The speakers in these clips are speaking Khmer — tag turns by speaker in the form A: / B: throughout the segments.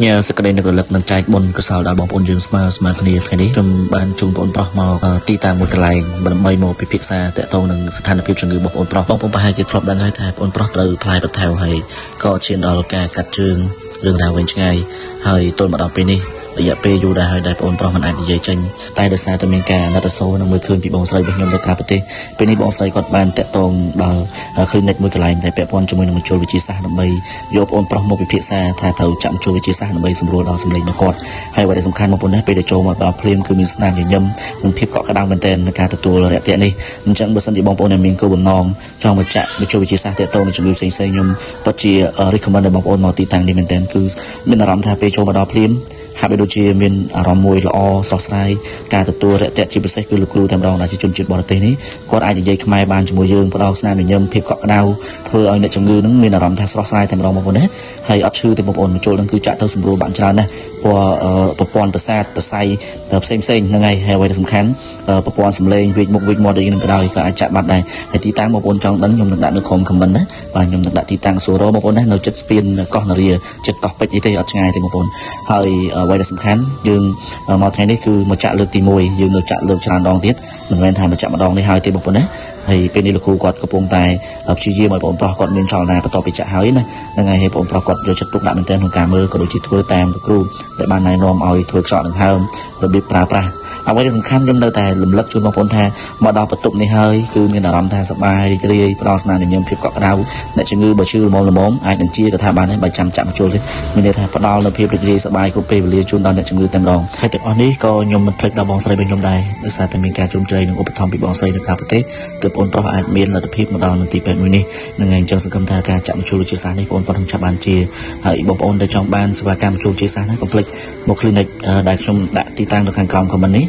A: ញ៉ាសក្តីនឹករលឹកនឹងចែកបុណ្យកុសលដល់បងប្អូនយើងស្មើគ្នាថ្ងៃនេះខ្ញុំបានជួបបងប្រុសមកទីតាំងមួយកន្លែងដើម្បីមកពិភាក្សាតាក់ទងនឹងស្ថានភាពជំងឺបងប្អូនប្រហែលជាធ្លាប់ដឹងហើយថាបងប្រុសត្រូវផ្លែបន្ថែវហើយក៏ឈានដល់ការកាត់ជើងរឿងរ៉ាវវែងឆ្ងាយហើយទល់មកដល់ពេលនេះរយៈពេលយូរដែរហើយដែលបងប្រុសមិនអាចនិយាយចេញតែដោយសារតែមានការអាណិតអាសូរនឹងមើលឃើញពីបងស្រីរបស់ខ្ញុំទៅក្រៅប្រទេសពេលនេះបងស្រីគាត់បានតាក់ទងដល់ clinic មួយកន្លែងដែលពាក់ព័ន្ធជាមួយនឹងមជ្ឈវិទ្យាសាស្ត្រដើម្បីយកបងប្រុសមកពិភាក្សាថាត្រូវចាក់មជ្ឈវិទ្យាសាស្ត្រដើម្បីសម្រួលដល់សម្លេងរបស់គាត់ហើយអ្វីដែលសំខាន់មកប៉ុណ្ណេះពេលដែលចូលមកដល់ភ្លាមគឺមានស្នាមញញឹមនិងភាពកក់ក្ដៅមែនទែនក្នុងការទទួលរយៈនេះអញ្ចឹងបើសិនជាបងប្អូនមានគោលបំណងចង់មកចាក់មជ្ឈវិទ្យាសាស្ត្រតាក់ទងនឹងជំងឺផ្សេងៗខ្ញុំពិតជា recommend ដល់បងប្អូនមកទីតាំងនេះមែនទែនគឺមានអារម្មណ៍ថាពេលចូលមកដល់ភ្លាមហាក់បីដូចជាមានអារម្មណ៍មួយល្អស្រស់ស្រាយការទទួលរយៈជាពិសេសគឺលោកគ្រូតែម្ដងដែលជាជនជាតិបរទេសនេះគាត់អាចនិយាយខ្មែរបានជាមួយយើងផ្ដល់ស្នាមញញឹមភាពកក់ក្ដៅធ្វើឲ្យអ្នកជំងឺនឹងមានអារម្មណ៍ថាស្រស់ស្រាយតែម្ដងបងប្អូនណាហើយអត់ឈឺទេបងប្អូនមកចូលនឹងគឺចាក់ទៅសម្រួលបានច្រើនណាស់ប្រព័ន្ធប្រសាទសរសៃផ្សេងហ្នឹងហើយអ្វីដែលសំខាន់ប្រព័ន្ធសម្លេងវិចមុខវិចមាត់អីនឹងក៏ដោយក៏អាចចាក់បាត់ដែរហើយទីតាំងបងប្អូនចង់ដឹងខ្ញុំនឹងដាក់នៅក្រុម comment ណាបាទខ្ញុំនឹងដាក់ទីតាំងសួរបងប្អូនណានៅចិត្តស្ពានកោះនារាចិត្តកោះពេជ្រអីទេអត់ឆ្ងាយទេបងប្អូនហើយអ្វីដែលសំខាន់យើងមកថ្ងៃនេះគឺមកចាក់លើកទី1យើងនៅចាក់លើកច្រើនដងទៀតមិនមែនថាមកចាក់ម្ដងនេះហើយទេបងប្អូនណាហើយពេលនេះលោកគ្រូគាត់កំពុងតែព្យាយាមឲ្យបងប្រុសគាត់មានចលនាបន្តពីចាក់ហើយណាហ្នឹងហើយឲ្យបងប្រុសគាត់យកចិត្តទុកដាក់មែនទែនក្នុងការមើលក៏ដូចជាធ្វើតាមលោកគ្រូដែលបានណែនាំឲ្យធ្វើខ្សក់ដង្ហើមរបៀបប្រើប្រាស់អ្វីដែលសំខាន់ខ្ញុំនៅតែរំលឹកជូនបងប្អូនថាមកដល់បន្ទប់នេះហើយគឺមានអារម្មណ៍ថាសប្បាយរីករាយផ្ដល់ស្នាមញញឹមភាពកក់ក្ដៅអ្នកជំងឺបើឈឺល្មមអាចនឹងជាក៏ថាបានដែរបើចាំចាក់បញ្ចូលទេមានន័យថាផ្ដល់នូវភាពរីករាយសប្បាយគ្រប់ពេលវេលាជូនដល់អ្នកជំងឺតែម្ដងហើយទាំងអស់នេះក៏ខ្ញុំមិនភ្លេចដល់បងស្រីរបស់ខ្ញុំដែរដោយសារតែមានការជុំជ្រែងនិងឧបត្ថម្ភពីបងស្រីនៅក្រៅប្រទេសទើបបងប្រុសអាចមានលទ្ធភាពមកដល់នៅទីពេទ្យមួយនេះនឹងឯងចឹងសង្ឃឹមថាការចាក់មជ្ឈវិទ្យាសាស្ត្រនេះបងប្រុសនឹងចាប់បានជាហើយបងប្អូនដែលចង់បានសេវាកម្មមជ្ឈវិទ្យាសាស្ត្រណាកុំភ្លេចមក clinic ដែលខ្ញុំដាក់ទីតាំងនៅខាងក្រោម comment នេះ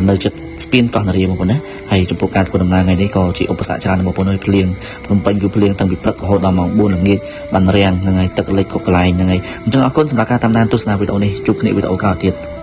A: នៅចិត្តស្ពានកោះនារីបងប្អូនណាហើយចំពោះការធ្វើដំណើរថ្ងៃនេះក៏ជាឧបសគ្គច្រើនបងប្អូនអើយភ្លៀងភ្នំពេញគឺភ្លៀងតាំងពីព្រឹករហូតដល់ម៉ោង4ល្ងាចបានរាំងហ្នឹងហើយទឹកលិចគ្រប់កន្លែងហ្នឹងហើយអញ្ចឹងអរគុណសម្រាប់ការតាមដានទស្សនាវីដេអូនេះជួបគ្នាវីដេអូក្រោយទៀត